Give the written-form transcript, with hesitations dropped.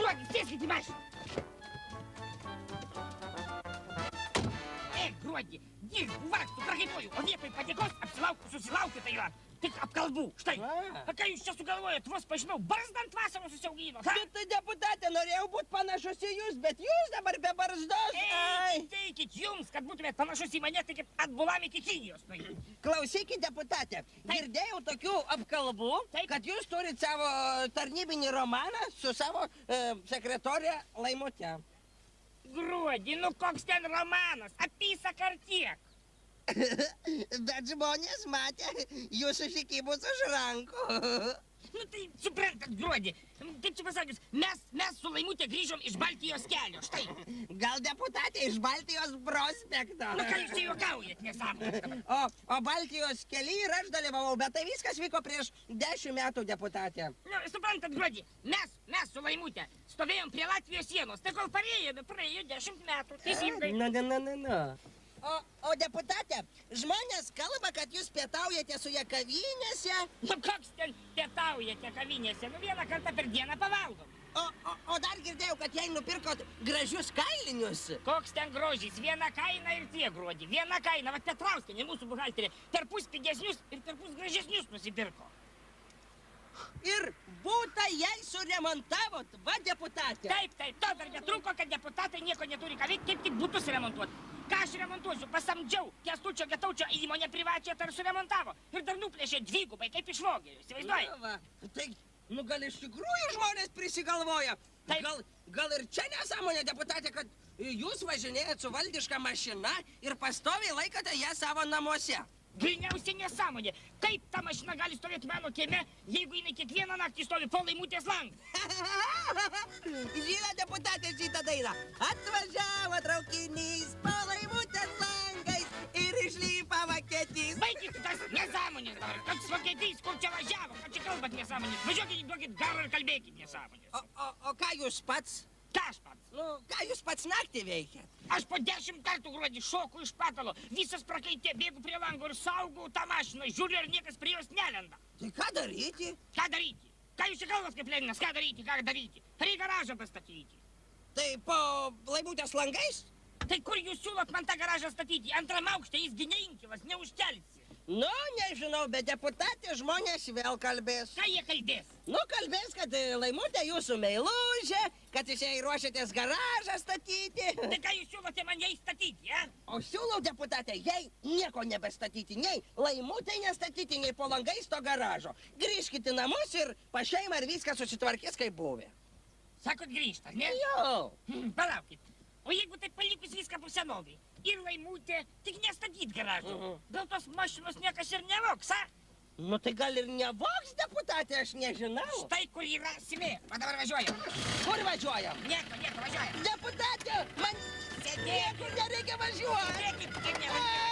Gruodį, sėskit į mašiną. Gruodį, dirbu, vargstu, prakaituoju, o vietoj padėkos apsilaukiu, susilaukiu, tai yra tik apkalbų. Štai, ką jūs čia sugalvojat, vos pažinau, barzdą ant vasaros susiaugino. Bet tai deputatė, norėjau būti panašus į jūs, bet jūs dabar be barzdos. Teikit jums, kad būtumėt panašus į mane, tai kaip atbulam iki Kinijos. Klausykit, deputatė, girdėjau tokių apkalbų, kad jūs turit savo tarnybinį romaną su savo sekretorė Laimute. Gruodį, nu koks ten romanas, apysaka ar tiek? Bet žmonės matė jūsų šikybus už rankų. Nu tai, suprantat, Gruodį, kaip čia pasakius, mes su Laimute grįžom iš Baltijos kelio, štai. Gal deputatė iš Baltijos prospekto? Nu ką jūs čia juokaujat, nesąmonės dabar. O Baltijos kely ir aš dalyvavau, bet tai viskas vyko prieš 10 metų, deputatė. Nu, suprantat, Gruodį, mes su Laimute stovėjom prie Latvijos sienos, tai kol praėjo 10 metų, teisingai. Na. O deputatė, žmonės kalba, kad jūs pietaujate su ją kavinėse. Nu koks ten pietaujate kavinėse, nu vieną kartą per dieną pavalgom. O dar girdėjau, kad jai nupirkot gražius kailinius. Koks ten grožis, viena kaina ir tie, Gruodį, viena kaina, va Petrauskienė, mūsų buhalterė, perpus pigesnius ir perpus gražesnius nusipirko. Ir būtą jai suremontavot, va deputatė. Taip, to dar netruko, kad deputatai nieko neturi ką veikti, kaip tik būtus remontuoti. Ką aš remontuosiu, pasamdžiau Kęstučio Getaučio įmonę privačią, tai ir suremontavo. Ir dar nuplėšė dvigubai, kaip iš vogėlių, įsivaizduoji? Tai, nu gal iš tikrųjų žmonės prisigalvoja. Gal ir čia nesąmonė, deputatė, kad jūs važinėjat su valdiška mašina ir pastoviai laikote ją savo namuose. Gryniausia nesąmonė. Kaip ta mašina gali stovėti mano kieme, jeigu jinai kiekvieną naktį stovi po Laimutės langą? Žino deputatė šitą dainą. Atvažiavo traukinys po Laimutės langais ir išlipa Vokietys. Baikit tas nesąmonės dabar. Toks Vokietys, kur čia važiavo, ką čia kalbat nesąmonės. Važiuokit, duokit garą ir kalbėkit nesąmonės. O ką jūs pats? Ką aš pats? Nu, ką jūs pats naktį veikėt? Aš po 10 kartų, Gruodį, šoku iš patalo. Visas prakaitė, bėgu prie lango ir saugau tą mašiną. Žiūriu, ar niekas prie jos nelenda. Tai ką daryti? Ką daryti? Ką jūs čia kalbat kaip Leninas? Ką daryti? Reikia garažą pastatyti. Tai po Laimutės langais? Tai kur jūs siūlot man tą garažą statyti? Antram aukšte jis gi neinkilas, neužkelsi. Nu, nežinau, bet deputatė žmonės vėl kalbės. Ką jie kalbės? Nu, kalbės, kad Laimutė jūsų meilužė, kad jūs jai ruošiatės garažą statyti. Tai ką jūs siūlote man jai statyti, ja? O siūlau, deputatė, jai nieko nebestatyti, nei Laimutė nestatyti, nei po langais to garažo. Grįžkite į namus ir pašeima ir viskas susitvarkės, kaip buvę. Sakot, grįžtas, ne? Jo. Palaukit. O jeigu taip palikus viską po senovai ir Laimutė tik nestatyt garažo, gal tos mašinos niekas ir nevoks, a? Nu tai gal ir nevoks, deputatė, aš nežinau. Štai kur yra simė. Va dabar važiuojam. Kur važiuojam? Nieko, važiuojam. Deputatė, man Sėdėkit. niekur nereikia važiuoti. Sėdėkit, kaip nevažiuojam.